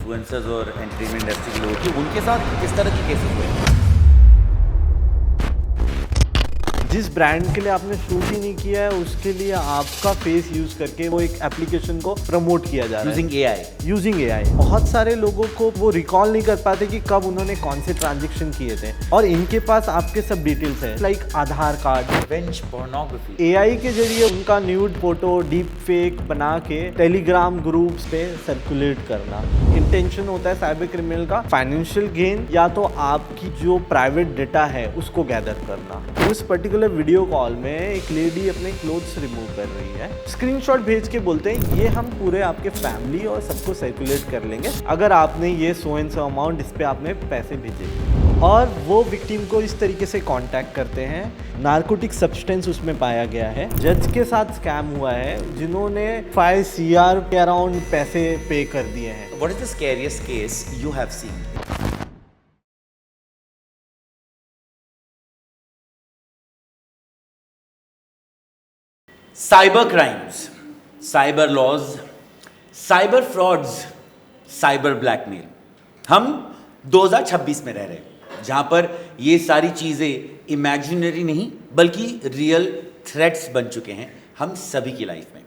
Influencers और entertainment industry के लोग कि उनके साथ किस तरह के केसेस हुए? जिस ब्रांड के लिए आपने शूट ही नहीं किया है उसके लिए आपका फेस यूज करके वो एक एप्लीकेशन को प्रमोट किया जा रहा है यूजिंग एआई। बहुत सारे लोगों को वो रिकॉल नहीं कर पाते कि कब उन्होंने कौन से ट्रांजैक्शन किए थे, और इनके पास आपके सब डिटेल्स हैं लाइक आधार कार्ड। Revenge pornography. एआई के जरिए उनका न्यूड फोटो डीप फेक बना के टेलीग्राम ग्रुप्स पे सर्कुलेट करना। इंटेंशन होता है साइबर क्रिमिनल का फाइनेंशियल गेन या तो आपकी जो प्राइवेट डेटा है उसको गैदर करना। उस पर्टिकुलर वीडियो कॉल में एक लेडी अपने क्लोथ्स रिमूव कर रही है, स्क्रीनशॉट भेज के बोलते हैं ये हम पूरे आपके फैमिली और सबको सर्कुलेट कर लेंगे अगर आपने ये सो एंड सो अमाउंट इस पे आपने पैसे भेजे। और वो विक्टिम को इस तरीके से कांटेक्ट करते हैं। नार्कोटिक सब्सटेंस उसमें पाया गया है। जज के साथ स्कैम हुआ है जिन्होंने 5 CR के अराउंड पैसे पे कर दिए हैं। What is the scariest case you have seen? Cyber crimes, cyber laws, cyber frauds, cyber blackmail. हम 2026 में रह रहे हैं जहां पर ये सारी चीजें इमेजिनरी नहीं बल्कि रियल थ्रेट्स बन चुके हैं हम सभी की लाइफ में।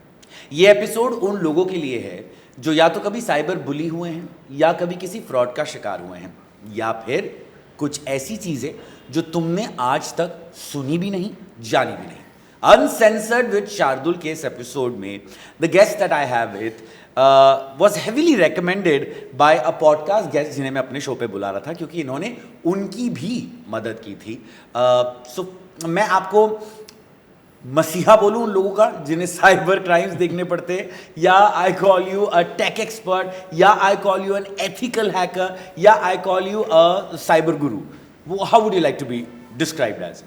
ये एपिसोड उन लोगों के लिए है जो या तो कभी साइबर बुली हुए हैं या कभी किसी फ्रॉड का शिकार हुए हैं या फिर कुछ ऐसी चीजें जो तुमने आज तक सुनी भी नहीं, जानी भी नहीं। Uncensored with शार्दुल के इस एपिसोड में the guest that I have with was heavily recommended by a podcast guest जिन्हें मैं अपने शो पे बुला रहा था क्योंकि इन्होंने उनकी भी मदद की थी। So मैं आपको मसीहा बोलूं उन लोगों का जिन्हें साइबर क्राइम्स देखने पड़ते हैं, या I call you a tech expert, या I call you an ethical hacker, या I call you a cyber guru. How would you like to be described as?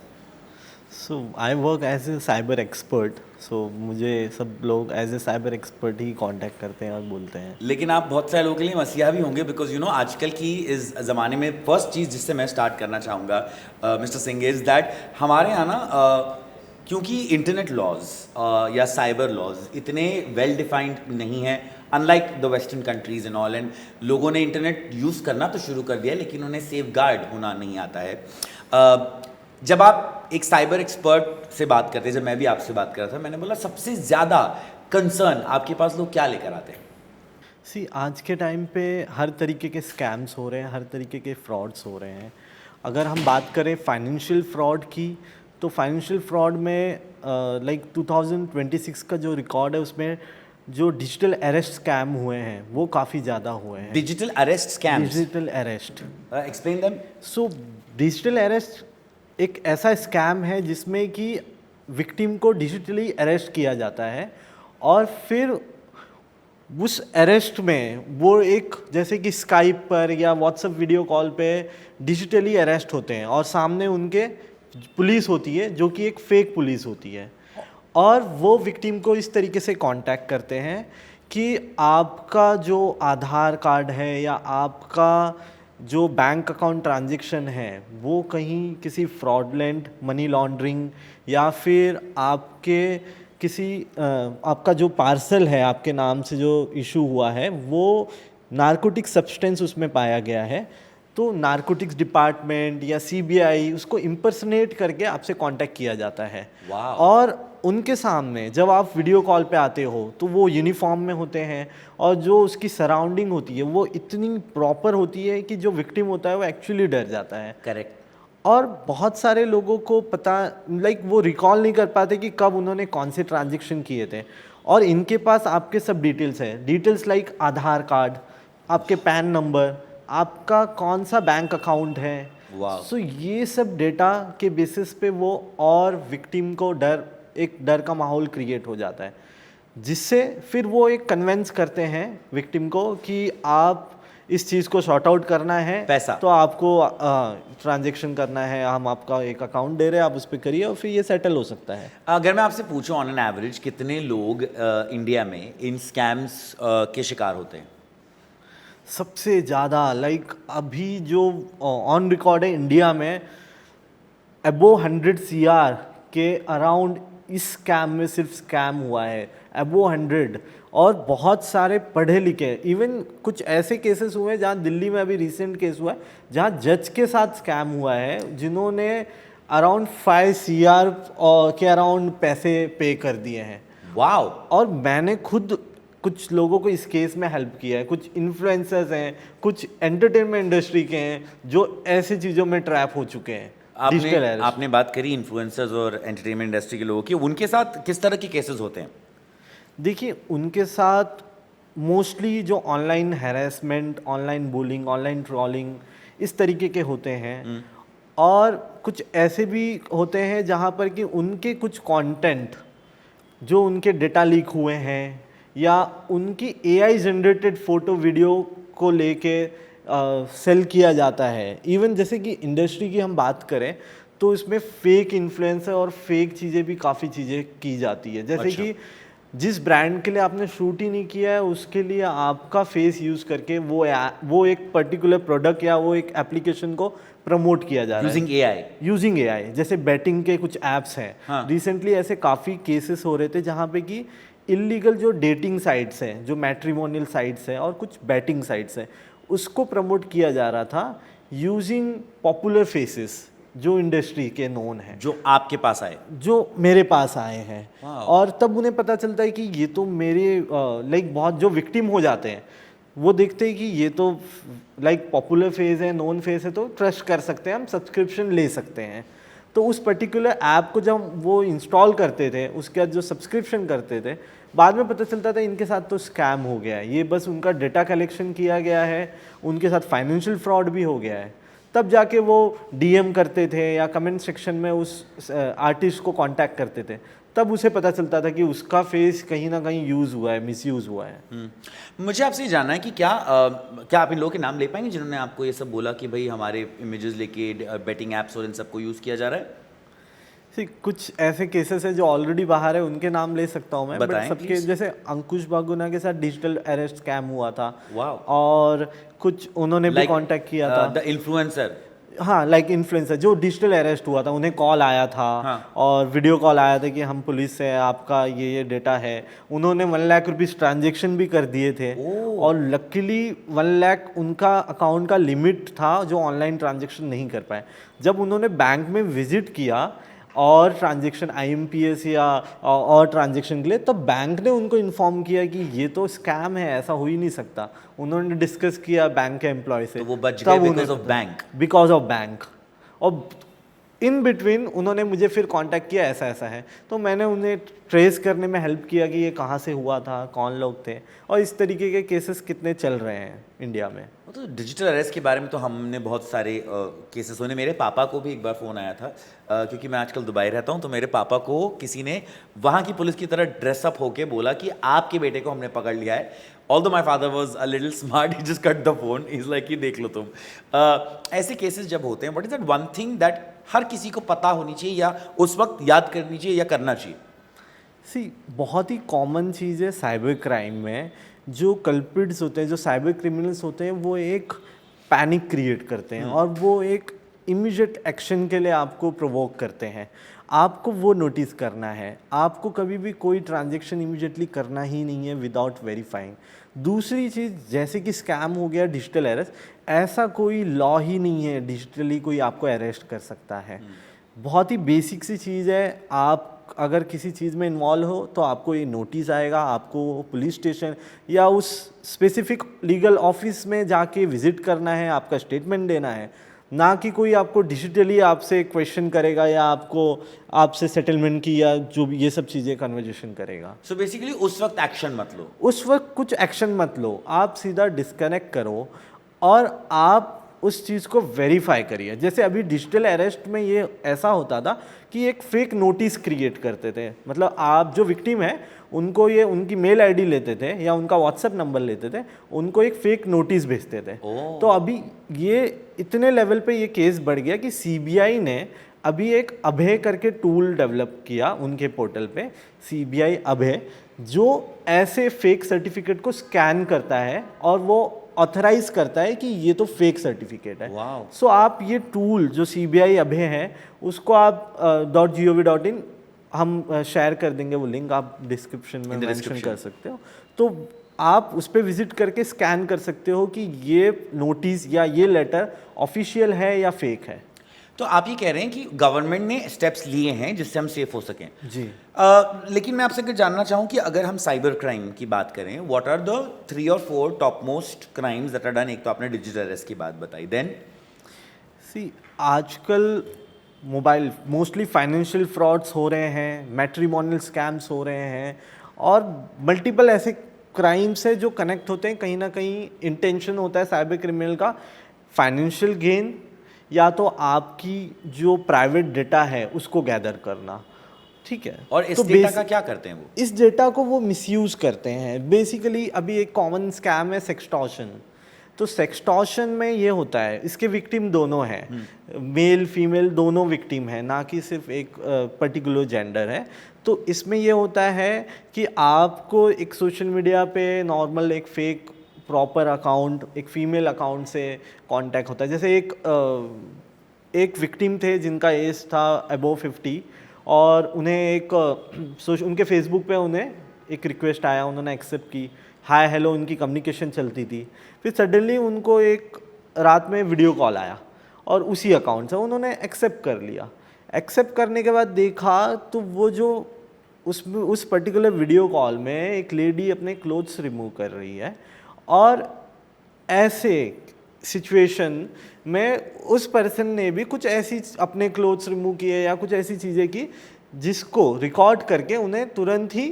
So I work as a cyber expert. So मुझे सब लोग as a cyber expert ही contact करते हैं और बोलते हैं। लेकिन आप बहुत सारे लोगों के लिए मसीहा भी होंगे बिकॉज यू नो आजकल की इस ज़माने में फर्स्ट चीज़ जिससे मैं स्टार्ट करना चाहूँगा मिस्टर सिंह इज़ दैट हमारे यहाँ ना क्योंकि इंटरनेट लॉज या साइबर लॉज इतने वेल डिफाइंड नहीं है unlike the western countries and all, and लोगों ने इंटरनेट यूज़ करना तो शुरू कर दिया लेकिन उन्हें सेफ गार्ड होना नहीं आता है। जब आप एक साइबर एक्सपर्ट से बात करते हैं, जब मैं भी आपसे बात कर रहा था, मैंने बोला सबसे ज़्यादा कंसर्न आपके पास लोग क्या लेकर आते हैं? सी आज के टाइम पे हर तरीके के स्कैम्स हो रहे हैं, हर तरीके के फ्रॉड्स हो रहे हैं। अगर हम बात करें फाइनेंशियल फ्रॉड की तो फाइनेंशियल फ्रॉड में लाइक 2026 का जो रिकॉर्ड है उसमें जो डिजिटल अरेस्ट स्कैम हुए हैं वो काफ़ी ज़्यादा हुए हैं। Digital arrest scams? Digital arrest, explain them. So digital arrest एक ऐसा स्कैम है जिसमें कि विक्टिम को डिजिटली अरेस्ट किया जाता है और फिर उस अरेस्ट में वो एक जैसे कि स्काइप पर या व्हाट्सएप वीडियो कॉल पे डिजिटली अरेस्ट होते हैं और सामने उनके पुलिस होती है जो कि एक फेक पुलिस होती है, और वो विक्टिम को इस तरीके से कांटेक्ट करते हैं कि आपका जो आधार कार्ड है या आपका जो बैंक अकाउंट ट्रांजैक्शन है वो कहीं किसी फ्रॉडलेंट मनी लॉन्ड्रिंग या फिर आपके किसी आपका जो पार्सल है आपके नाम से जो इशू हुआ है वो नार्कोटिक सब्सटेंस उसमें पाया गया है, तो नार्कोटिक्स डिपार्टमेंट या सीबीआई उसको इम्पर्सनेट करके आपसे कांटेक्ट किया जाता है। और उनके सामने जब आप वीडियो कॉल पे आते हो तो वो यूनिफॉर्म में होते हैं और जो उसकी सराउंडिंग होती है वो इतनी प्रॉपर होती है कि जो विक्टिम होता है वो एक्चुअली डर जाता है। करेक्ट। और बहुत सारे लोगों को पता लाइक वो रिकॉल नहीं कर पाते कि कब उन्होंने कौन से ट्रांजैक्शन किए थे, और इनके पास आपके सब डिटेल्स हैं। डिटेल्स लाइक आधार कार्ड, आपके पैन नंबर, आपका कौन सा बैंक अकाउंट है। सो ये सब डेटा के बेसिस पे वो और विक्टिम को एक डर का माहौल क्रिएट हो जाता है, जिससे फिर वो एक कन्वेंस करते हैं विक्टिम को कि आप इस चीज़ को शॉर्ट आउट करना है पैसा तो आपको ट्रांजैक्शन करना है, हम आपका एक अकाउंट दे रहे हैं, आप उस पर करिए और फिर ये सेटल हो सकता है। अगर मैं आपसे पूछूं ऑन एन एवरेज कितने लोग इंडिया में इन स्कैम्स के शिकार होते हैं? सबसे ज़्यादा लाइक अभी जो ऑन रिकॉर्ड है इंडिया में अबोव 100 CR के अराउंड इस स्कैम में सिर्फ स्कैम हुआ है, अबो 100। और बहुत सारे पढ़े लिखे, इवन कुछ ऐसे केसेस हुए हैं जहाँ दिल्ली में अभी रिसेंट केस हुआ है जहाँ जज के साथ स्कैम हुआ है, जिन्होंने अराउंड 5 CR के अराउंड पैसे पे कर दिए हैं। वाओ। और मैंने खुद कुछ लोगों को इस केस में हेल्प किया है, कुछ इन्फ्लुएंसर्स हैं, कुछ एंटरटेनमेंट इंडस्ट्री के हैं जो ऐसी चीज़ों में ट्रैप हो चुके हैं। आपने बात करी इन्फ्लुएंसर्स और एंटरटेनमेंट इंडस्ट्री के लोगों की, उनके साथ किस तरह के केसेस होते हैं? देखिए, उनके साथ मोस्टली जो online harassment, online bullying, online trolling इस तरीके के होते हैं। और कुछ ऐसे भी होते हैं जहाँ पर कि उनके कुछ कंटेंट जो उनके डेटा लीक हुए हैं या उनकी AI जनरेटेड फ़ोटो वीडियो को लेके सेल किया जाता है। इवन जैसे कि इंडस्ट्री की हम बात करें तो इसमें फेक इन्फ्लुएंसर और फेक चीज़ें भी काफ़ी चीज़ें की जाती है। जैसे कि जिस ब्रांड के लिए आपने शूट ही नहीं किया है उसके लिए आपका फेस यूज़ करके वो एक पर्टिकुलर प्रोडक्ट या वो एक एप्लीकेशन को प्रमोट किया जा रहा है यूजिंग AI। जैसे बैटिंग के कुछ ऐप्स हैं, रिसेंटली ऐसे काफ़ी केसेस हो रहे थे जहाँ पे कि इलीगल जो डेटिंग साइट्स हैं, जो मैट्रिमोनियल साइट्स हैं और कुछ बैटिंग साइट्स हैं, उसको प्रमोट किया जा रहा था यूजिंग पॉपुलर फेसेस जो इंडस्ट्री के नोन हैं, जो आपके पास आए, जो मेरे पास आए हैं। और तब उन्हें पता चलता है कि ये तो मेरे लाइक बहुत जो विक्टिम हो जाते हैं वो देखते हैं कि ये तो लाइक पॉपुलर फेस है, नोन फेस है, तो ट्रस्ट कर सकते हैं, हम सब्सक्रिप्शन ले सकते हैं। तो उस पर्टिकुलर ऐप को जब वो इंस्टॉल करते थे, उसके बाद जो सब्सक्रिप्शन करते थे, बाद में पता चलता था इनके साथ तो स्कैम हो गया है, ये बस उनका डेटा कलेक्शन किया गया है, उनके साथ फाइनेंशियल फ्रॉड भी हो गया है। तब जाके वो DM करते थे या कमेंट सेक्शन में उस आर्टिस्ट को कांटेक्ट करते थे, तब उसे पता चलता था कि उसका फेस कहीं ना कहीं यूज़ हुआ है, मिसयूज़ हुआ है। मुझे आपसे ये जानना है कि क्या आप इन लोगों के नाम ले पाएंगे जिन्होंने आपको ये सब बोला कि भाई हमारे इमेजेस लेके बेटिंग ऐप्स और इन सबको यूज़ किया जा रहा है? कुछ ऐसे केसेस हैं जो ऑलरेडी बाहर है, उनके नाम ले सकता हूँ मैं, बट सबके please. जैसे अंकुश बागुना के साथ डिजिटल अरेस्ट स्कैम हुआ था। Wow. और कुछ उन्होंने भी कांटेक्ट किया था, द इन्फ्लुएंसर। हाँ, लाइक इन्फ्लुएंसर जो डिजिटल अरेस्ट हुआ था, उन्हें कॉल आया था और वीडियो कॉल आया था कि हम पुलिस से, आपका ये डेटा है। उन्होंने 1 लाख रुपीस ट्रांजेक्शन भी कर दिए थे और लकीली 1 लाख उनका अकाउंट का लिमिट था जो ऑनलाइन ट्रांजेक्शन नहीं कर पाए। जब उन्होंने बैंक में विजिट किया और ट्रांजेक्शन IMPS या और ट्रांजेक्शन के लिए, तब बैंक ने उनको इन्फॉर्म किया कि ये तो स्कैम है, ऐसा हो ही नहीं सकता। उन्होंने डिस्कस किया बैंक के एम्प्लॉय से, तो वो बच गए बिकॉज ऑफ बैंक। और इन बिटवीन उन्होंने मुझे फिर कांटेक्ट किया, ऐसा ऐसा है, तो मैंने उन्हें ट्रेस करने में हेल्प किया कि ये कहाँ से हुआ था, कौन लोग थे, और इस तरीके के केसेस कितने चल रहे हैं इंडिया में। तो डिजिटल अरेस्ट के बारे में तो हमने बहुत सारे केसेस सुने। मेरे पापा को भी एक बार फ़ोन आया था, क्योंकि मैं आजकल दुबई रहता हूँ, तो मेरे पापा को किसी ने वहाँ की पुलिस की तरह ड्रेसअप होके बोला कि आपके बेटे को हमने पकड़ लिया है। Although my father was a little smart, he just cut the phone. He's like कि देख लो तुम। ऐसे केसेस जब होते हैं, what is that one thing that हर किसी को पता होनी चाहिए या उस वक्त याद करनी चाहिए या करना चाहिए? बहुत ही कॉमन चीज़ है साइबर क्राइम में, जो कल्प्रिट्स होते हैं, जो साइबर क्रिमिनल्स होते हैं, वो एक पैनिक क्रिएट करते हैं और वो एक इमीडिएट एक्शन के लिए आपको प्रोवोक करते हैं। आपको वो नोटिस करना है, आपको कभी भी कोई ट्रांजैक्शन इमीडिएटली करना ही नहीं है विदाउट वेरीफाइंग। दूसरी चीज़, जैसे कि स्कैम हो गया, डिजिटल अरेस्ट, ऐसा कोई लॉ ही नहीं है डिजिटली कोई आपको अरेस्ट कर सकता है। बहुत ही बेसिक सी चीज़ है, आप अगर किसी चीज़ में इन्वॉल्व हो तो आपको ये नोटिस आएगा, आपको पुलिस स्टेशन या उस स्पेसिफिक लीगल ऑफिस में जाके विजिट करना है, आपका स्टेटमेंट देना है, ना कि कोई आपको डिजिटली आपसे क्वेश्चन करेगा या आपसे सेटलमेंट की या जो भी ये सब चीज़ें कन्वर्जेशन करेगा। सो बेसिकली उस वक्त एक्शन मत लो, उस वक्त कुछ एक्शन मत लो, आप सीधा डिस्कनेक्ट करो और आप उस चीज़ को वेरीफाई करिए। जैसे अभी डिजिटल अरेस्ट में ये ऐसा होता था कि एक फेक नोटिस क्रिएट करते थे, मतलब आप जो विक्टिम है उनको ये उनकी मेल आईडी लेते थे या उनका व्हाट्सएप नंबर लेते थे, उनको एक फेक नोटिस भेजते थे। तो अभी ये इतने लेवल पे ये केस बढ़ गया कि CBI ने अभी एक अभय करके टूल डेवलप किया उनके पोर्टल पे, CBI अभय, जो ऐसे फेक सर्टिफिकेट को स्कैन करता है और वो ऑथराइज करता है कि ये तो फेक सर्टिफिकेट है। सो आप ये टूल जो CBI अभय है उसको आप .gov.in हम शेयर कर देंगे वो लिंक, आप डिस्क्रिप्शन में In the मेंशन description. कर सकते हो। तो आप उस पर विजिट करके स्कैन कर सकते हो कि ये नोटिस या ये लेटर ऑफिशियल है या फेक है। तो आप ये कह रहे हैं कि गवर्नमेंट ने स्टेप्स लिए हैं जिससे हम सेफ हो सकें। जी। लेकिन मैं आपसे कुछ जानना चाहूँ कि अगर हम साइबर क्राइम की बात करें, व्हाट आर द 3 और 4 top most crimes that are done? एक तो आपने डिजिटल अरेस्ट की बात बताई, देन सी आजकल मोबाइल मोस्टली फाइनेंशियल फ्रॉड्स हो रहे हैं, मैट्रिमोनियल स्कैम्स हो रहे हैं और मल्टीपल ऐसे क्राइम्स है जो कनेक्ट होते हैं। कहीं ना कहीं इंटेंशन होता है साइबर क्रिमिनल का फाइनेंशियल गेन या तो आपकी जो प्राइवेट डेटा है उसको गैदर करना, ठीक है। और इस तो डेटा का क्या करते हैं वो? इस डेटा को वो मिसयूज़ करते हैं। बेसिकली अभी एक कॉमन स्कैम है सेक्सटॉर्शन। तो सेक्सटॉर्शन में ये होता है, इसके विक्टिम दोनों हैं, मेल फीमेल दोनों विक्टिम हैं, ना कि सिर्फ एक पर्टिकुलर जेंडर है। तो इसमें ये होता है कि आपको एक सोशल मीडिया पे नॉर्मल एक फेक प्रॉपर अकाउंट, एक फीमेल अकाउंट से कांटेक्ट होता है। जैसे एक विक्टिम थे जिनका एज था अबव 50 और उन्हें उनके फेसबुक पे उन्हें एक रिक्वेस्ट आया, उन्होंने एक्सेप्ट की, हाय हेलो उनकी कम्युनिकेशन चलती थी। फिर सडनली उनको एक रात में वीडियो कॉल आया और उसी अकाउंट से उन्होंने एक्सेप्ट कर लिया। एक्सेप्ट करने के बाद देखा तो वो जो उस पर्टिकुलर वीडियो कॉल में एक लेडी अपने क्लोथ्स रिमूव कर रही है और ऐसे सिचुएशन में उस पर्सन ने भी कुछ ऐसी अपने क्लोथ्स रिमूव किए या कुछ ऐसी चीज़ें की जिसको रिकॉर्ड करके उन्हें तुरंत ही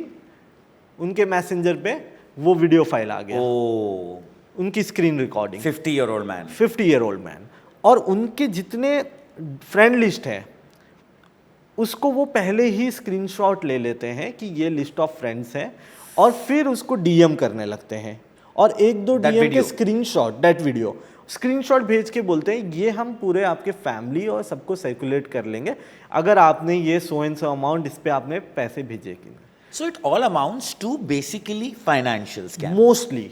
उनके मैसेंजर पे वो वीडियो फाइल आ गया। ओ, उनकी screen recording 50-year-old man. 50-year-old man, और उनके जितने फ्रेंड लिस्ट है उसको वो पहले ही स्क्रीनशॉट ले लेते हैं कि ये लिस्ट ऑफ फ्रेंड्स है और फिर उसको डीएम करने लगते हैं और एक दो That डीएम के video. Screenshot, that video screenshot भेज के बोलते हैं ये हम पूरे आपके फैमिली और सबको सर्कुलेट कर लेंगे अगर आपने ये सो एंड सो अमाउंट इस पे आपने पैसे भेजे कि so it all amounts to basically financial scam. Mostly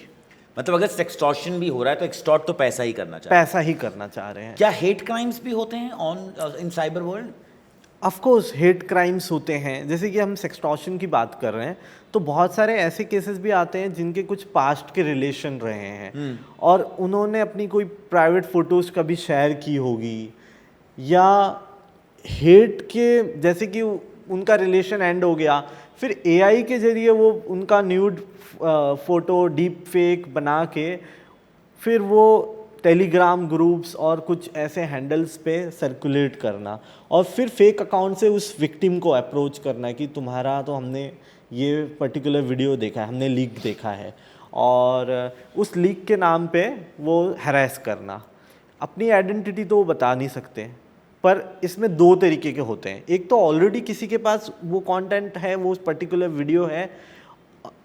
मतलब अगर सेक्सटॉर्शन भी हो रहा है तो एक्सटॉर्ट तो पैसा ही करना चाहिए। पैसा ही करना चाह रहे हैं। क्या हेट क्राइम्स भी होते हैं on in cyber world? Of course hate crimes होते हैं। जैसे कि हम सेक्सटॉर्शन की बात कर रहे हैं तो बहुत सारे ऐसे केसेस भी आते हैं जिनके कुछ पास्ट के रिलेशन रहे हैं और उन्होंने अपनी कोई प्राइवेट फोटोज़ कभी शेयर की होगी या हेट के, जैसे कि उनका रिलेशन एंड हो गया, फिर एआई के जरिए वो उनका न्यूड फोटो डीप फेक बना के फिर वो टेलीग्राम ग्रुप्स और कुछ ऐसे हैंडल्स पे सर्कुलेट करना और फिर फेक अकाउंट से उस विक्टिम को अप्रोच करना कि तुम्हारा तो हमने ये पर्टिकुलर वीडियो देखा है, हमने लीक देखा है, और उस लीक के नाम पे वो हैरेस करना। अपनी आइडेंटिटी तो वो बता नहीं सकते, पर इसमें दो तरीके के होते हैं। एक तो ऑलरेडी किसी के पास वो कंटेंट है, वो पर्टिकुलर वीडियो है,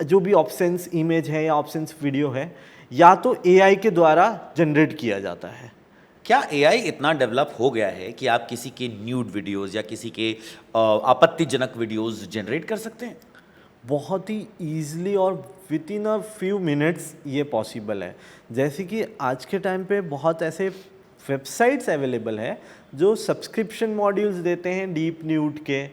जो भी ऑप्शंस इमेज है या ऑप्शंस वीडियो है, या तो एआई के द्वारा जनरेट किया जाता है। क्या एआई इतना डेवलप हो गया है कि आप किसी के न्यूड वीडियोस या किसी के आपत्तिजनक वीडियोस जनरेट कर सकते हैं? बहुत ही ईजिली और with in a few minutes ये पॉसिबल है। जैसे कि आज के टाइम पे बहुत ऐसे वेबसाइट्स अवेलेबल है जो सब्सक्रिप्शन मॉड्यूल्स देते हैं डीप न्यूड के,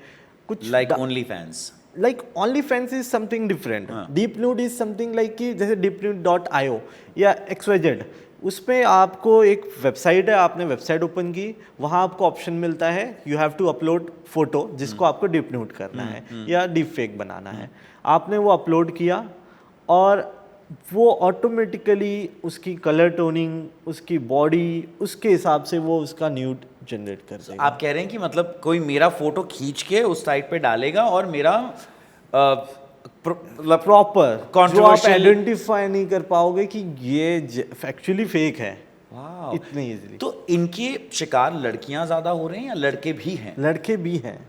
कुछ like only fans. Like only fans is something different, deep nude is something like कि जैसे deepnude.io या XYZ, उस पर आपको एक वेबसाइट है, आपने वेबसाइट ओपन की, वहाँ आपको ऑप्शन मिलता है you have to upload photo जिसको आपको डीप न्यूड करना है या डीप फेक बनाना है। आपने वो अपलोड किया और वो ऑटोमेटिकली उसकी कलर टोनिंग, उसकी बॉडी, उसके हिसाब से वो उसका न्यूड जनरेट कर देगा। आप कह रहे हैं कि मतलब कोई मेरा फोटो खींच के उस साइट पे डालेगा और मेरा प्रॉपर जो आप Controversial- आइडेंटिफाई नहीं कर पाओगे कि ये एक्चुअली फेक है, वाह, इतनी इजीली। तो इनके शिकार लड़कियां ज्यादा हो रहे हैं या लड़के भी हैं? लड़के भी हैं।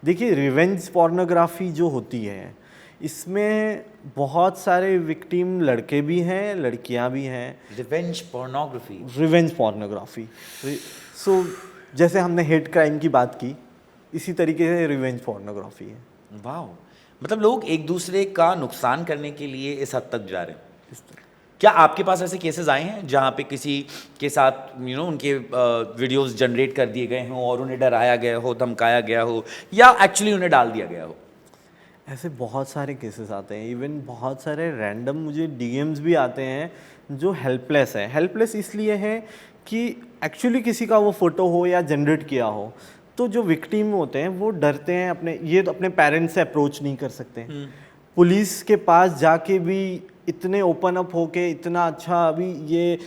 देखिए रिवेंज पोर्नोग्राफी जो होती है इसमें बहुत सारे विक्टिम लड़के भी हैं, लड़कियां भी हैं। Revenge pornography. रिवेंज पोर्नोग्राफी, सो जैसे हमने हेट क्राइम की बात की, इसी तरीके से रिवेंज पोर्नोग्राफी है। वाह, मतलब लोग एक दूसरे का नुकसान करने के लिए इस हद तक जा रहे हैं। क्या आपके पास ऐसे केसेस आए हैं जहाँ पे किसी के साथ उनके वीडियोस जनरेट कर दिए गए हों और उन्हें डराया गया हो, धमकाया गया हो, या एक्चुअली उन्हें डाल दिया गया हो? ऐसे बहुत सारे केसेस आते हैं, इवन बहुत सारे रैंडम मुझे डीएम्स भी आते हैं जो हेल्पलेस है। हेल्पलेस इसलिए है कि एक्चुअली किसी का वो फ़ोटो हो या जनरेट किया हो, तो जो विक्टिम होते हैं वो डरते हैं, अपने पेरेंट्स से अप्रोच नहीं कर सकते, पुलिस के पास जाके भी इतने ओपन अप होके इतना अच्छा अभी ये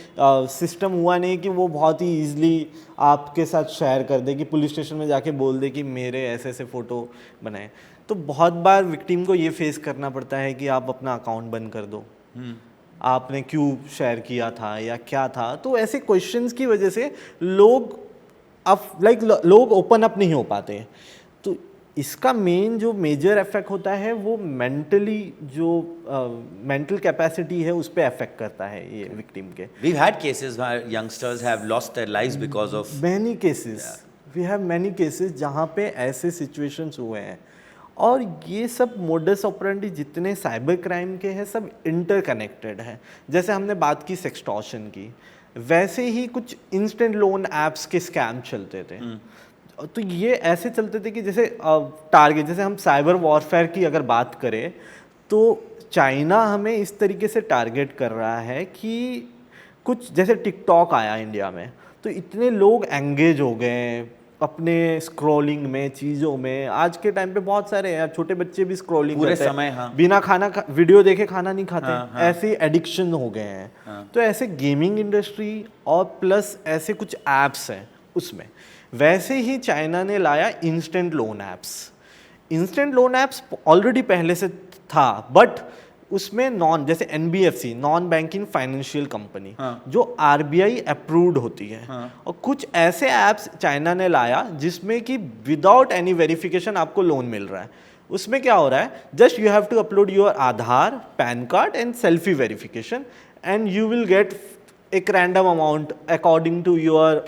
सिस्टम हुआ नहीं कि वो बहुत ही ईजिली आपके साथ शेयर कर दे, कि पुलिस स्टेशन में जाके बोल दे कि मेरे ऐसे ऐसे फ़ोटो बनाए। तो बहुत बार विक्टिम को ये फेस करना पड़ता है कि आप अपना अकाउंट बंद कर दो, आपने क्यों शेयर किया था या क्या था। तो ऐसे क्वेश्चंस की वजह से लोग लोग ओपन अप नहीं हो पाते। तो इसका मेन जो मेजर इफेक्ट होता है वो मेंटली, जो मेंटल कैपेसिटी है उस पर अफेक्ट करता है ये विक्टिम के। We've had cases where youngsters have lost their lives because of many cases, we have many cases जहाँ पे ऐसे सिचुएशंस हुए हैं। और ये सब मोडस ऑपरेंडी जितने साइबर क्राइम के हैं सब इंटरकनेक्टेड है। जैसे हमने बात की सेक्सटॉर्शन की, वैसे ही कुछ इंस्टेंट लोन ऐप्स के स्कैम चलते थे। तो ये ऐसे चलते थे कि जैसे टारगेट, जैसे हम साइबर वॉरफेयर की अगर बात करें तो चाइना हमें इस तरीके से टारगेट कर रहा है कि कुछ जैसे टिकटॉक आया इंडिया में, तो इतने लोग एंगेज हो गए अपने स्क्रॉलिंग में, चीज़ों में। आज के टाइम पे बहुत सारे हैं, छोटे बच्चे भी स्क्रॉलिंग पूरे करते हैं, समय, हाँ। बिना वीडियो देखे खाना नहीं खाते, हाँ। ऐसे एडिक्शन हो गए हैं। तो ऐसे गेमिंग इंडस्ट्री और प्लस ऐसे कुछ ऐप्स हैं उसमें। वैसे ही चाइना ने लाया instant loan apps. Instant loan apps already पहले से था, बट उसमें जैसे NBFC, non banking financial company, जो आरबीआई अप्रूव्ड होती है, और कुछ ऐसे ऐप्स चाइना ने लाया जिसमें कि विदाउट एनी वेरिफिकेशन आपको लोन मिल रहा है। उसमें क्या हो रहा है, just you have to upload your Aadhaar, PAN card and selfie verification and you will get एक random amount according to your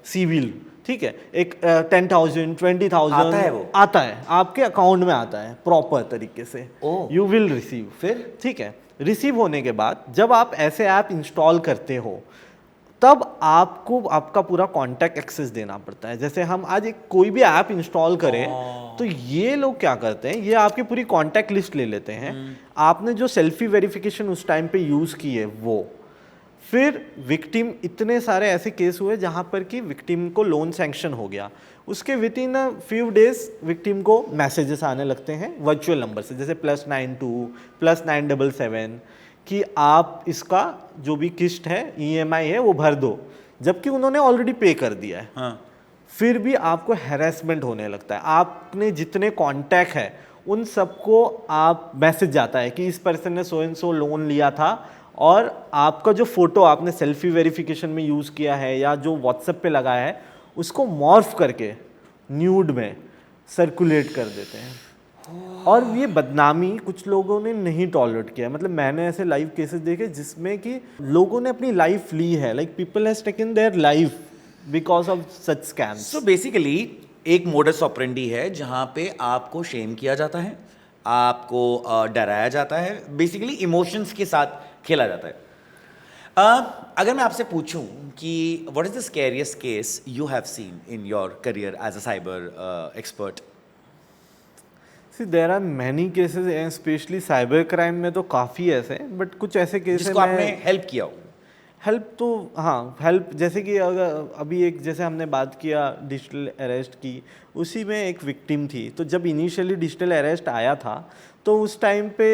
CIBIL. ठीक है, एक 10,000 20,000 आता है, वो आता है आपके अकाउंट में, आता है प्रॉपर तरीके से, यू विल रिसीव। फिर ठीक है, रिसीव होने के बाद जब आप ऐसे ऐप इंस्टॉल करते हो तब आपको आपका पूरा कॉन्टैक्ट एक्सेस देना पड़ता है। जैसे हम आज एक कोई भी ऐप इंस्टॉल करें तो ये लोग क्या करते हैं, ये आपकी पूरी कॉन्टैक्ट लिस्ट ले लेते हैं, आपने जो सेल्फी वेरिफिकेशन उस टाइम पे यूज़ की है वो। फिर विक्टिम, इतने सारे ऐसे केस हुए जहाँ पर कि विक्टिम को लोन सैंक्शन हो गया, उसके with in a few days victim को मैसेजेस आने लगते हैं वर्चुअल नंबर से, जैसे +92 +977 कि आप इसका जो भी किस्त है, EMI है, वो भर दो, जबकि उन्होंने ऑलरेडी पे कर दिया है। हाँ। फिर भी आपको हैरेसमेंट होने लगता है, आपने जितने कॉन्टैक्ट है उन सबको आप मैसेज जाता है कि इस पर्सन ने सो एंड सो लोन लिया था, और आपका जो फोटो आपने सेल्फी वेरिफिकेशन में यूज़ किया है या जो व्हाट्सएप पे लगाया है उसको मॉर्फ करके न्यूड में सर्कुलेट कर देते हैं। और ये बदनामी कुछ लोगों ने नहीं टॉलरेट किया। मतलब मैंने ऐसे लाइव केसेस देखे जिसमें कि लोगों ने अपनी लाइफ ली है, like people has taken their life because of such scams. So basically एक मोडस ऑपरेंडी है जहाँ पे आपको शेम किया जाता है, आपको डराया जाता है, बेसिकली इमोशंस के साथ खेला जाता है। अगर मैं आपसे पूछूं कि what is the scariest case you have seen in your career as a cyber expert? See there are many cases, specially cyber crime में तो काफ़ी ऐसे, बट कुछ ऐसे केसेस जिसको आपने हेल्प किया हो। हेल्प तो हाँ, हेल्प जैसे कि अगर अभी एक जैसे हमने बात किया डिजिटल अरेस्ट की, उसी में एक विक्टिम थी। तो जब इनिशियली डिजिटल अरेस्ट आया था तो उस टाइम पे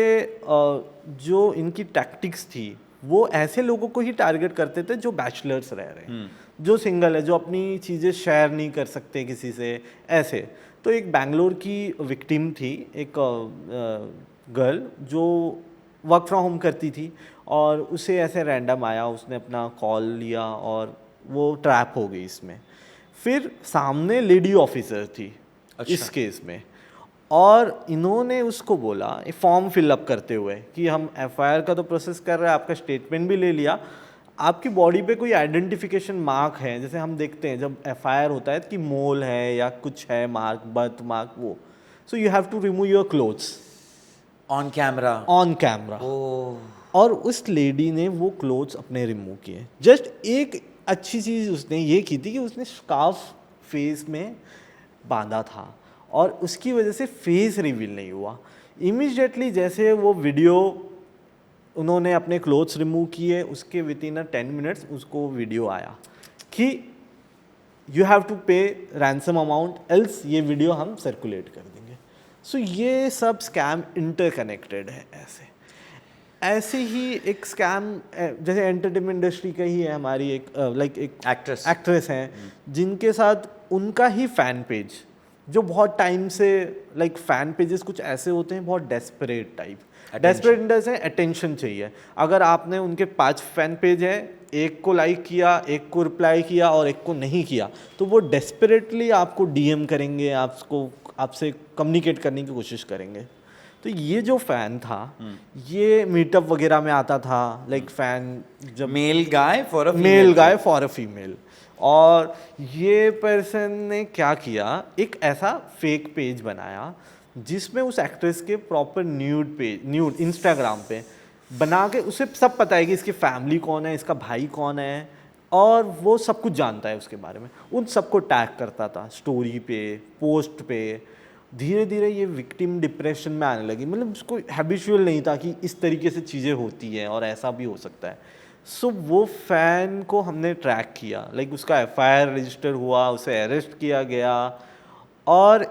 जो इनकी टैक्टिक्स थी वो ऐसे लोगों को ही टारगेट करते थे जो बैचलर्स रह रहे हैं, जो सिंगल है, जो अपनी चीज़ें शेयर नहीं कर सकते किसी से, ऐसे। तो एक बैंगलोर की विक्टिम थी, एक गर्ल जो वर्क फ्रॉम होम करती थी, और उसे ऐसे रैंडम आया, उसने अपना कॉल लिया और वो ट्रैप हो गई इसमें। फिर सामने लेडी ऑफिसर थी इस केस में, और इन्होंने उसको बोला फॉर्म फिलअप करते हुए कि हम FIR का तो प्रोसेस कर रहे हैं, आपका स्टेटमेंट भी ले लिया, आपकी बॉडी पे कोई आइडेंटिफिकेशन मार्क है, जैसे हम देखते हैं जब FIR होता है कि मोल है या कुछ है मार्क, बर्थ मार्क, वो, so you have to remove your clothes on camera. On camera. और उस लेडी ने वो क्लोथ्स अपने रिमूव किए। जस्ट एक अच्छी चीज़ उसने ये की थी कि उसने स्कार्फ फेस में बांधा था और उसकी वजह से फेस रिवील नहीं हुआ। इमीडिएटली जैसे वो वीडियो उन्होंने अपने क्लोथ्स रिमूव किए, उसके विद इन 10 मिनट्स उसको वीडियो आया कि यू हैव टू पे रैंसम अमाउंट एल्स ये वीडियो हम सर्कुलेट कर देंगे। सो ये सब स्कैम इंटरकनेक्टेड है। ऐसे ही एक स्कैम जैसे एंटरटेनमेंट इंडस्ट्री का ही है हमारी एक लाइक एक एक्ट्रेस हैं जिनके साथ उनका ही फ़ैन पेज जो बहुत टाइम से लाइक फ़ैन पेजेस कुछ ऐसे होते हैं बहुत desperate type, desperate in the sense attention चाहिए। अगर आपने उनके 5 फ़ैन पेज है, एक को लाइक किया, एक को रिप्लाई किया और एक को नहीं किया, तो वो डेस्परेटली आपको डीएम करेंगे, आपसे कम्युनिकेट करने की कोशिश करेंगे। तो ये जो फ़ैन था ये मीटअप वगैरह में आता था, लाइक फ़ैन जब male guy for a female, और ये पर्सन ने क्या किया, एक ऐसा फेक पेज बनाया जिसमें उस एक्ट्रेस के प्रॉपर न्यूड इंस्टाग्राम पे बना के, उसे सब पता है कि इसकी फैमिली कौन है, इसका भाई कौन है, और वो सब कुछ जानता है उसके बारे में। उन सबको टैग करता था स्टोरी पे, पोस्ट पे। धीरे धीरे ये विक्टिम डिप्रेशन में आने लगी, मतलब उसको हैबिचुअल नहीं था कि इस तरीके से चीज़ें होती हैं और ऐसा भी हो सकता है। सो वो फ़ैन को हमने ट्रैक किया, लाइक उसका एफआईआर रजिस्टर हुआ, उसे अरेस्ट किया गया, और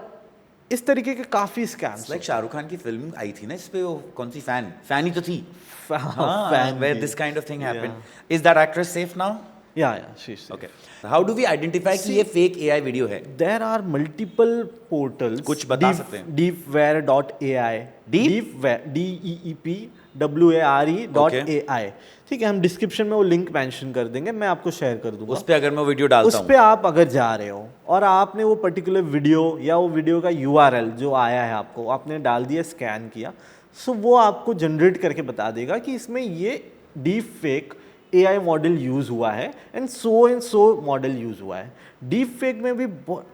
इस तरीके के काफ़ी स्कैम्स। लाइक शाहरुख खान की फिल्म आई थी ना इस पे, वो कौन सी फैन ही तो थी, fan where this kind of thing happened. Is that actress safe now? Yeah, she's safe. Okay. How do we identify कि ये fake AI वीडियो है? There are multiple portals. कुछ बता सकते हैं? Deepware.ai. Deepware, DEEPWARE.ai. ठीक है, हम डिस्क्रिप्शन में वो लिंक मेंशन कर देंगे, मैं आपको शेयर कर दूंगा। उस पे अगर मैं वीडियो डालता हूँ, उस पे आप अगर जा रहे हो और आपने वो पर्टिकुलर वीडियो या वो वीडियो का URL जो आया है आपको, आपने डाल दिया, स्कैन किया, सो वो आपको जनरेट करके बता देगा कि इसमें ये deep fake AI model use हुआ है एंड सो मॉडल यूज़ हुआ है। डीप फेक में भी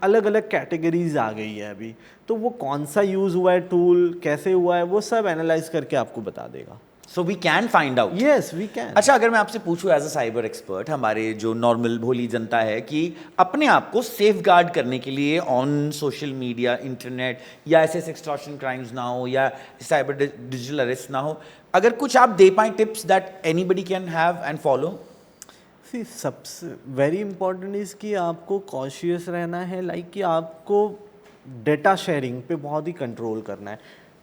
अलग अलग कैटेगरीज आ गई है अभी, तो वो कौन सा यूज़ हुआ है, टूल कैसे हुआ है, वो सब एनालाइज करके आपको बता देगा। So we can find out. Yes we can. अच्छा, अगर मैं आपसे पूछूं एज अ साइबर एक्सपर्ट, हमारे जो नॉर्मल भोली जनता है कि अपने आप को सेफ गार्ड करने के लिए ऑन सोशल मीडिया, इंटरनेट, या ऐसे एक्सटॉर्शन क्राइम्स ना हो या साइबर डिजिटल अरेस्ट ना हो, अगर कुछ आप दे पाएं tips that anybody can have and follow? See सबसे वेरी इंपॉर्टेंट इज़ कि आपको कॉशियस रहना है, लाइक कि आपको डेटा शेयरिंग पे बहुत ही कंट्रोल करना है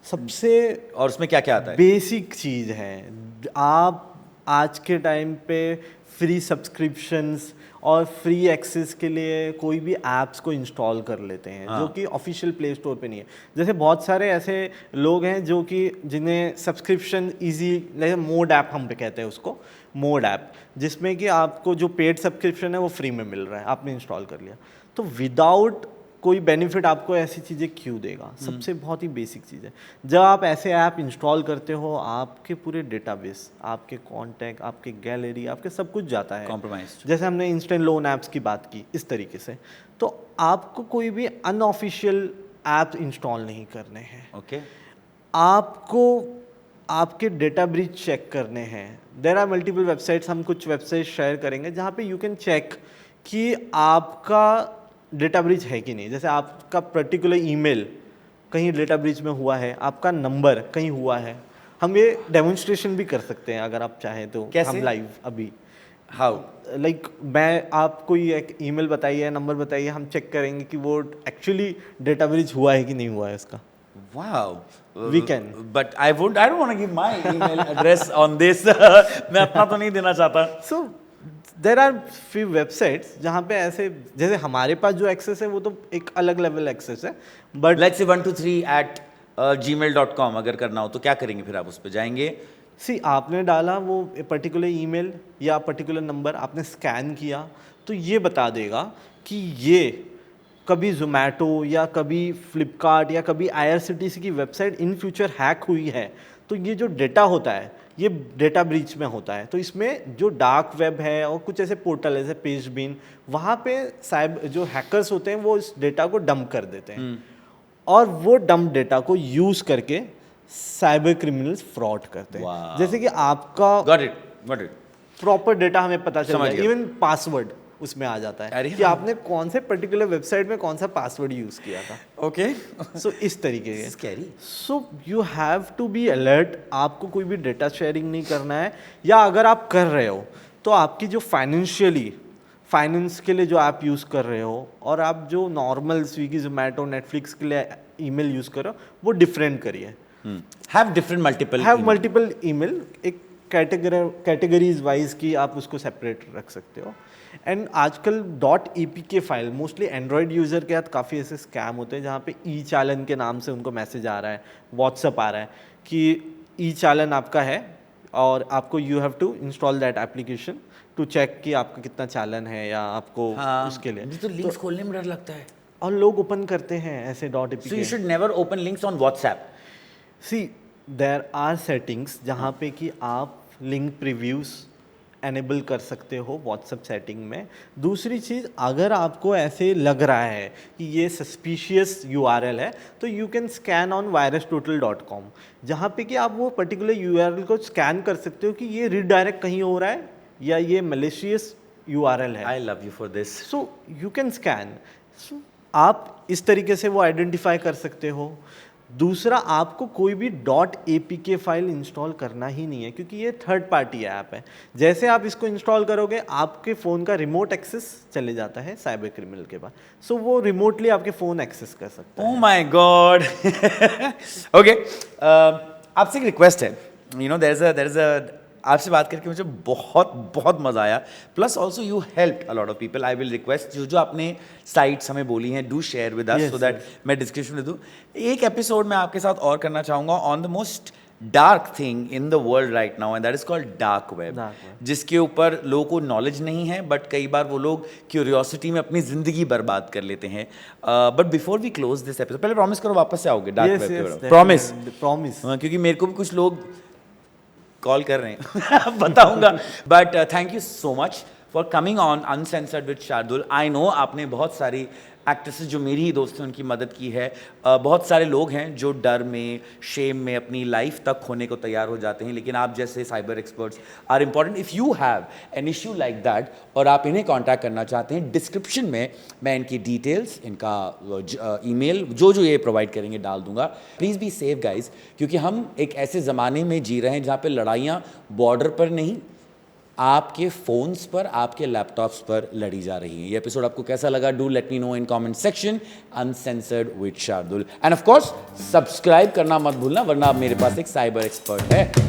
सबसे। और उसमें क्या क्या आता है? बेसिक चीज़ है, आप आज के टाइम पे फ्री सब्सक्रिप्शंस और फ्री एक्सेस के लिए कोई भी ऐप्स को इंस्टॉल कर लेते हैं, जो कि ऑफिशियल प्ले स्टोर पे नहीं है। जैसे बहुत सारे ऐसे लोग हैं जो कि जिन्हें सब्सक्रिप्शन ईजी, मोड ऐप हम पे कहते हैं उसको, मोड ऐप, जिसमें कि आपको जो पेड सब्सक्रिप्शन है वो फ्री में मिल रहा है, आपने इंस्टॉल कर लिया, तो विदाउट कोई बेनिफिट आपको ऐसी चीज़ें क्यों देगा? सबसे बहुत ही बेसिक चीज़ है, जब आप ऐसे ऐप इंस्टॉल करते हो आपके पूरे डेटाबेस, आपके कॉन्टैक्ट, आपके गैलरी, आपके सब कुछ जाता है कॉम्प्रोमाइज्ड। जैसे हमने इंस्टेंट लोन ऐप्स की बात की, इस तरीके से, तो आपको कोई भी अनऑफिशियल ऐप इंस्टॉल नहीं करने हैं। ओके, आपको आपके डेटा ब्रीच चेक करने हैं। देयर आर मल्टीपल वेबसाइट्स, हम कुछ वेबसाइट शेयर करेंगे जहाँ पे यू कैन चेक कि आपका डेटा ब्रीच है कि नहीं। जैसे आपका पर्टिकुलर ईमेल कहीं डेटा ब्रीच में हुआ है, आपका नंबर कहीं हुआ है। हम ये डेमोन्स्ट्रेशन भी कर सकते हैं अगर आप चाहें तो। कैसे? हम लाइव अभी हाउ, लाइक मैं आपको ये एक ईमेल बताइए, नंबर बताइए, हम चेक करेंगे कि वो एक्चुअली डेटा ब्रीच हुआ है कि नहीं हुआ है इसका। wow, We can. but I don't want to give my email address on this. मैं अपना तो नहीं देना चाहता। सो देर आर फ्यू वेबसाइट्स जहाँ पे ऐसे, जैसे हमारे पास जो एक्सेस है वो तो एक अलग लेवल एक्सेस है, बट लेट्स से 123@gmail.com अगर करना हो तो क्या करेंगे फिर? आप उस पर जाएंगे, सी आपने डाला वो पर्टिकुलर ईमेल या पर्टिकुलर नंबर, आपने स्कैन किया, तो ये बता देगा कि ये कभी जोमेटो या कभी फ्लिपकार्ट या कभी IRCTC की वेबसाइट इन फ्यूचर हैक हुई है, तो ये जो डेटा होता है ये डेटा ब्रीच में होता है। तो इसमें जो डार्क वेब है और कुछ ऐसे पोर्टल जैसे पेजबीन, वहाँ पे साइबर जो हैकर्स होते हैं वो इस डेटा को डंप कर देते हैं, और वो डंप डेटा को यूज़ करके साइबर क्रिमिनल्स फ्रॉड करते हैं। Wow. जैसे कि आपका गॉट इट प्रॉपर डेटा हमें पता चल समझ जाए, गया। इवन पासवर्ड उसमें आ जाता है अरे कि हाँ। आपने कौन से पर्टिकुलर वेबसाइट में कौन सा पासवर्ड यूज किया था। ओके सो इस तरीके के scary. So you have to be alert. आपको कोई भी डेटा शेयरिंग नहीं करना है, या अगर आप कर रहे हो तो आपकी जो फाइनेंस के लिए जो ऐप यूज़ कर रहे हो, और आप जो नॉर्मल स्विगी जोमेटो नेटफ्लिक्स के लिए ईमेल यूज़ कर रहे हो, वो डिफरेंट करिए। Have different multiple have multiple email, एक कैटेगरीज वाइज की आप उसको सेपरेट रख सकते हो। एंड आजकल .apk file mostly Android user के साथ काफ़ी ऐसे स्कैम होते हैं जहाँ पे ई चालन के नाम से उनको मैसेज आ रहा है, व्हाट्सअप आ रहा है कि ई चालन आपका है और आपको you have to install that application to check कि आपका कितना चालन है, या आपको उसके लिए। मुझे तो लिंक्स खोलने में डर लगता है। और लोग ओपन करते हैं ऐसे .apk। So you should never open links on WhatsApp. See there are settings जहाँ पे कि आप लिंक प्रीव्यूज एनेबल कर सकते हो व्हाट्सएप सेटिंग में। दूसरी चीज़, अगर आपको ऐसे लग रहा है कि ये सस्पिशियस URL है, तो you can scan on virustotal.com, जहाँ पे कि आप वो पर्टिकुलर URL को स्कैन कर सकते हो कि ये रिडायरेक्ट कहीं हो रहा है या ये मैलिशियस URL है। I love you for this. So you can scan. So आप इस तरीके से वो आइडेंटिफाई कर सकते हो। दूसरा, आपको कोई भी .apk फाइल इंस्टॉल करना ही नहीं है, क्योंकि ये थर्ड पार्टी ऐप है। जैसे आप इसको इंस्टॉल करोगे, आपके फ़ोन का रिमोट एक्सेस चले जाता है साइबर क्रिमिनल के पास। सो वो रिमोटली आपके फ़ोन एक्सेस कर सकता है। Oh my God. ओके, आपसे एक रिक्वेस्ट है। You know there is a आपसे बात करके मुझे बहुत बहुत मज़ा आया। Plus also you help a lot of people. I will request जो जो आपने साइट्स हमें बोली हैं, do share with us so that मैं डिस्क्रिप्शन में दूँ। एक एपिसोड मैं आपके साथ और करना चाहूँगा on the most dark thing in the world right now, and that is called dark web, जिसके ऊपर लोगों को नॉलेज नहीं है, बट कई बार वो लोग क्यूरियोसिटी में अपनी ज़िंदगी बर्बाद कर लेते हैं। But before we close this episode, पहले प्रॉमिस करो वापस से आओगे डार्क वेब के ऊपर। Promise promise. क्योंकि मेरे को भी कुछ लोग कॉल कर रहे हैं बताऊंगा। But thank you so much for coming on uncensored with Shardul. I know आपने बहुत सारी एक्ट्रेसेस जो मेरी ही दोस्त हैं उनकी मदद की है। बहुत सारे लोग हैं जो डर में, शेम में अपनी लाइफ तक खोने को तैयार हो जाते हैं, लेकिन आप जैसे cyber experts are important. If you have an issue like that और आप इन्हें कॉन्टैक्ट करना चाहते हैं, डिस्क्रिप्शन में मैं इनकी डिटेल्स, इनका ईमेल जो जो ये प्रोवाइड करेंगे डाल दूंगा। प्लीज़ बी सेफ गाइज, क्योंकि हम एक ऐसे ज़माने में जी रहे हैं जहाँ पे लड़ाइयाँ बॉर्डर पर नहीं, आपके फ़ोन्स पर, आपके लैपटॉप्स पर लड़ी जा रही हैं। ये एपिसोड आपको कैसा लगा? Do let me know in comment section. Uncensored with Shardul, end of course subscribe करना मत भूलना, वरना अब मेरे पास एक साइबर एक्सपर्ट है।